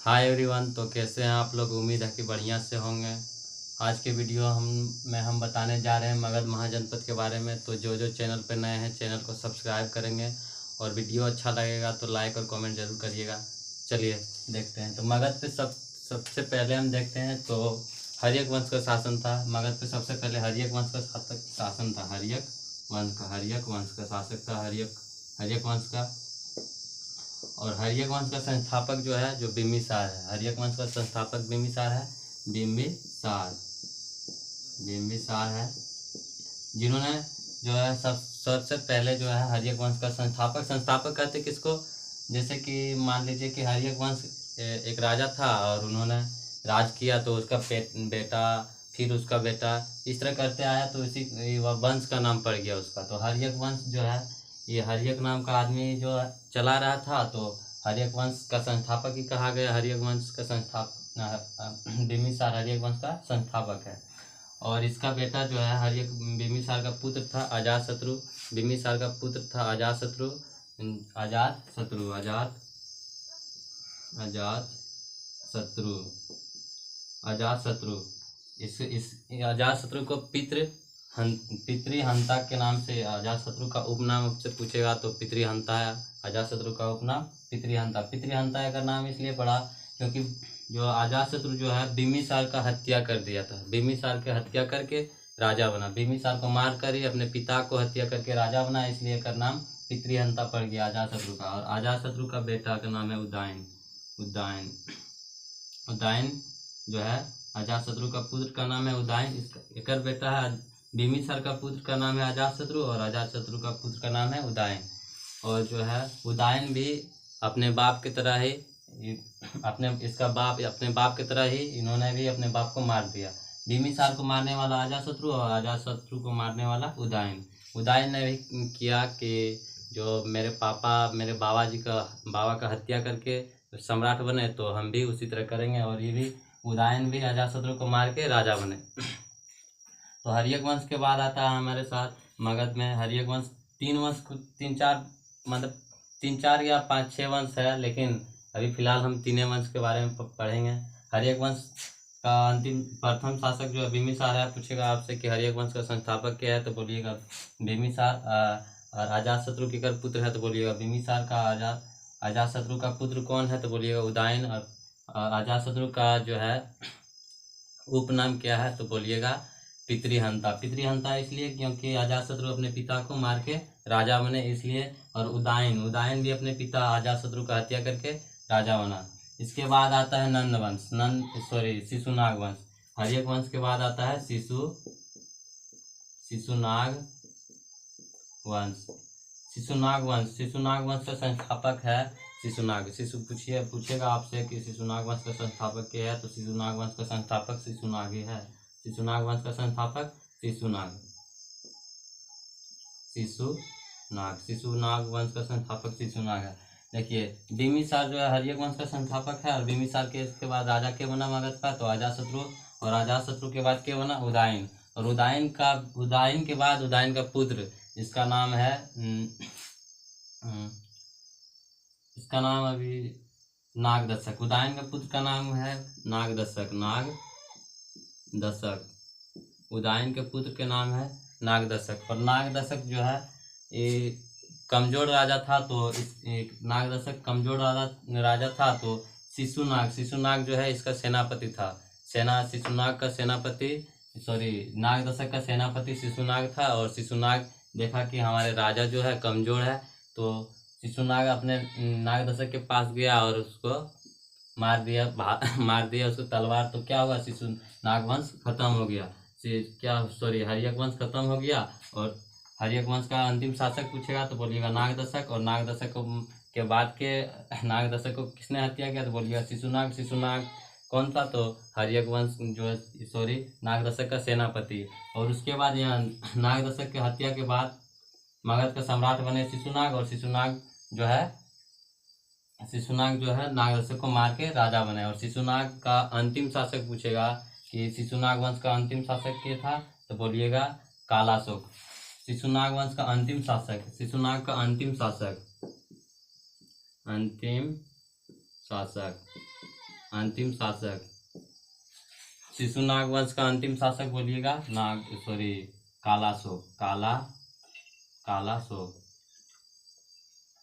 Hi everyone. तो कैसे हैं आप लोग? उम्मीद है कि बढ़िया से होंगे। आज के वीडियो हम बताने जा रहे हैं मगध महाजनपद के बारे में। तो जो जो चैनल पर नए हैं चैनल को सब्सक्राइब करेंगे और वीडियो अच्छा लगेगा तो लाइक और कमेंट जरूर करिएगा। चलिए देखते हैं। तो मगध पे सबसे पहले हम देखते हैं तो हर्यक वंश का शासन था। मगध पे सबसे पहले हर्यक वंश का शासन था। हर्यक वंश का शासक था हर्यक वंश का। और हर्यक वंश का संस्थापक जो है जो बिम्बिसार है। हर्यक वंश का संस्थापक बिम्बिसार है। बिम्बिसार बिम्बिसार है जिन्होंने जो है सबसे पहले जो है हर्यक वंश का संस्थापक कहते किसको? जैसे कि मान लीजिए कि हर्यक वंश एक राजा था और उन्होंने राज किया तो उसका बेटा, फिर उसका बेटा, इस तरह करते आया तो इसी वंश का नाम पड़ गया उसका। तो हर्यक वंश जो है, ये हर्यक नाम का आदमी जो चला रहा था तो हर्यक वंश का संस्थापक ही कहा गया। हर्यक वंश का बिम्बिसार हर्यक वंश का संस्थापक है। और इसका बेटा जो है हर्यक बिम्बिसार का पुत्र था अजातशत्रु। बिम्बिसार का पुत्र था अजातशत्रु। अजातशत्रु अजातशत्रु अजातशत्रु इस अजातशत्रु को पितृहंता के नाम से, अजातशत्रु का उपनाम से पूछेगा तो पितृहंता है। अजातशत्रु का उपनाम पितृहंता। पितृहंता का नाम इसलिए पड़ा क्योंकि जो अजातशत्रु जो है बिम्बिसार का हत्या कर दिया था। बिम्बिसार के हत्या करके राजा बना। बिम्बिसार को मार कर ही अपने पिता को हत्या करके राजा बना, इसलिए इसका नाम पितृहंता पड़ गया अजातशत्रु का। और अजातशत्रु का बेटा का नाम है उदयन। उदयन जो है अजातशत्रु का पुत्र का नाम है उदयन। इसका एक बेटा है बिम्बिसार का पुत्र का नाम है अजातशत्रु और अजातशत्रु का पुत्र का नाम है उदयन। और जो है उदयन भी अपने बाप की तरह ही अपने बाप की तरह ही इन्होंने भी अपने बाप को मार दिया। बिम्बिसार को मारने वाला अजातशत्रु और अजातशत्रु को मारने वाला उदयन। उदयन ने भी किया कि जो मेरे बाबा का हत्या करके सम्राट बने तो हम भी उसी तरह करेंगे। और ये भी उदयन भी अजातशत्रु को मार के राजा बने। तो हर्यक वंश के बाद आता है हमारे साथ मगध में हर्यक वंश। तीन चार या 5-6 वंश है, लेकिन अभी फिलहाल हम 3 वंश के बारे में पढ़ेंगे। हर्यक वंश का अंतिम प्रथम शासक जो है बिम्बिसार है। पूछेगा आपसे कि हर्यक वंश का संस्थापक क्या है तो बोलिएगा बिम्बिसार। और अजातशत्रु के कर पुत्र है तो बोलिएगा बिम्बिसार का। अजातशत्रु का पुत्र कौन है तो बोलिएगा उदयन। और अजातशत्रु का जो है उपनाम क्या है तो बोलिएगा पितृहंता। पितृहंता इसलिए क्योंकि अजातशत्रु अपने पिता को मार के राजा बने, इसलिए। और उदयन भी अपने पिता अजातशत्रु का हत्या करके राजा बना। इसके बाद आता है शिशुनाग वंश। हर्यक वंश के बाद आता है शिशुनाग वंश। शिशुनाग वंश का संस्थापक है पूछेगा आपसे कि शिशुनाग वंश का संस्थापक क्या है तो शिशुनाग वंश का संस्थापक शिशुनाग ही है। शिशुनाग वंश का संस्थापक शिशुनाग वंश का संस्थापक शिशुनाग है। देखिए बिम्बिसार जो है हर्यक वंश का संस्थापक है। और बिम्बिसार के इसके बाद राजा के बना मगध का तो अजातशत्रु। और अजातशत्रु के बाद के बना उदयन। और उदयन के बाद उदयन का पुत्र, इसका नाम है इसका नाम अभी नागदशक। उदयन का पुत्र का नाम है नागदशक। उदयन के पुत्र के नाम है नागदशक। और नागदशक जो है ये कमजोर राजा था। तो नागदशक कमजोर राजा था तो शिशुनाग जो है इसका सेनापति था। नागदशक का सेनापति शिशुनाग था। और शिशुनाग देखा कि हमारे राजा जो है कमजोर है तो शिशुनाग अपने नागदशक के पास गया और उसको मार दिया उसको तलवार। तो क्या हुआ? शिशुनाग वंश खत्म हो गया। हर्यक वंश खत्म हो गया। और हर्यक वंश का अंतिम शासक पूछेगा तो बोलिएगा नागदशक। और नागदशक के बाद के नागदशक को किसने हत्या किया तो बोलिएगा शिशुनाग कौन था तो हर्यक वंश जो है नागदशक का सेनापति। और उसके बाद यहाँ नागदशक की हत्या के बाद मगध का सम्राट बने शिशुनाग। और शिशुनाग जो है नागदशक को मार के राजा बने। और शिशुनाग का अंतिम शासक पूछेगा कि शिशुनाग वंश का अंतिम शासक क्या था तो बोलिएगा कालाशोक। शिशुनाग वंश का अंतिम शासक अंतिम शासक। शिशुनाग वंश का अंतिम शासक बोलिएगा कालाशोक।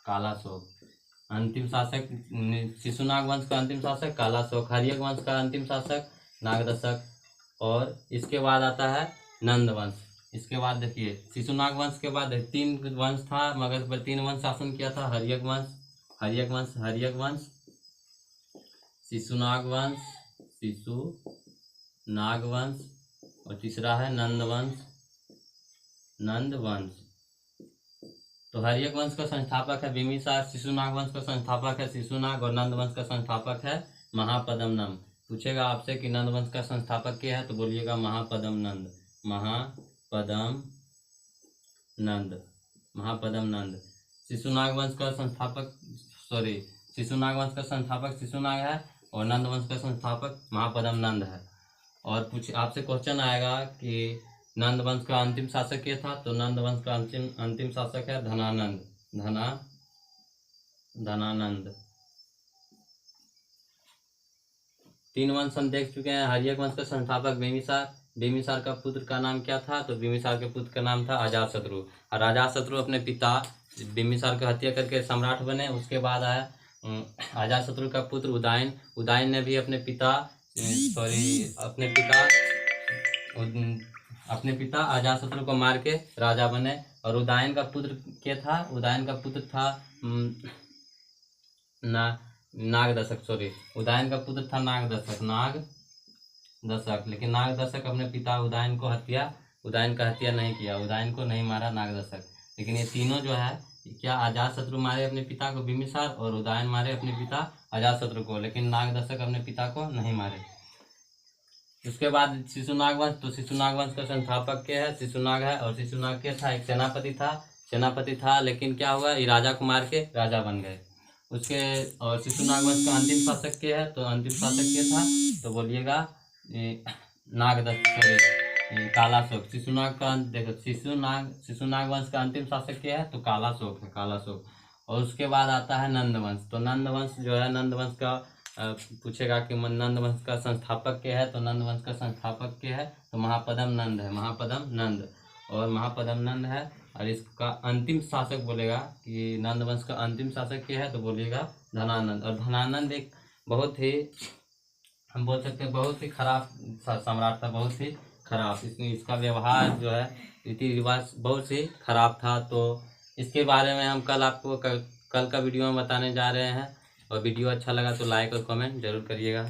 कालाशोक अंतिम शासक। शिशुनाग वंश का अंतिम शासक कालाशोक। हर्यक वंश का अंतिम शासक नागदशक। और इसके बाद आता है नंद वंश। इसके बाद देखिए शिशुनाग वंश के बाद 3 वंश था मगध पर, 3 वंश शासन किया था। हर्यक वंश, शिशुनाग वंश और तीसरा है नंद वंश। तो हर्यक वंश का संस्थापक है बिंबिसार, शिशुनाग वंश का संस्थापक है शिशुनाग और नंद वंश का संस्थापक है महापद्मनंद। पूछेगा आपसे कि नंद वंश का संस्थापक क्या है तो बोलिएगा महापद्मनंद। शिशुनाग वंश का संस्थापक शिशुनाग है और नंद वंश का संस्थापक महापद्मनंद है। और आपसे क्वेश्चन आएगा कि नंद वंश का अंतिम शासक क्या था, तो नंद वंश का अंतिम शासक है धनानंद। 3 वंश हम देख चुके हैं। हर्यक वंश का संस्थापक बिंबिसार का पुत्र का नाम क्या था, तो बिंबिसार के पुत्र का नाम था अजातशत्रु। और अजातशत्रु अपने पिता बिंबिसार की हत्या करके सम्राट बने। उसके बाद आया अजातशत्रु का पुत्र उदयन ने भी अपने पिता अजातशत्रु को मार के राजा बने। और उदयन का पुत्र क्या था, उदयन का पुत्र था नागदशक। उदयन का पुत्र था नागदशक। लेकिन नागदशक अपने पिता उदयन का हत्या नहीं किया, उदयन को नहीं मारा नागदशक। लेकिन ये तीनों जो है क्या अजातशत्रु मारे अपने पिता को बिंबिसार और उदयन मारे अपने पिता अजातशत्रु को, लेकिन नागदशक अपने पिता को नहीं मारे। उसके बाद शिशुनाग वंश, तो शिशुनाग वंश का संस्थापक क्या है, शिशुनाग है। और शिशुनाग क्या था, एक सेनापति था लेकिन क्या हुआ, ये राजा को मार के राजा बन गए। और शिशुनाग वंश का अंतिम शासक क्या है, तो अंतिम शासक क्या था तो बोलिएगा कालाशोक। शिशुनाग वंश का अंतिम शासक क्या है तो कालाशोक है, कालाशोक। और उसके बाद आता है नंद वंश। तो नंद वंश जो है, नंद वंश का पूछेगा कि नंद वंश का संस्थापक क्या है, तो नंद वंश का संस्थापक क्या है तो महापद्मनंद है। और इसका अंतिम शासक बोलेगा कि नंद वंश का अंतिम शासक क्या है तो बोलिएगा धनानंद। और धनानंद एक बहुत ही, हम बोल सकते हैं बहुत ही खराब सम्राट था, बहुत ही खराब। इसका व्यवहार जो है, रीति रिवाज बहुत ही खराब था। तो इसके बारे में हम कल का वीडियो में बताने जा रहे हैं। और वीडियो अच्छा लगा तो लाइक और कमेंट जरूर करिएगा।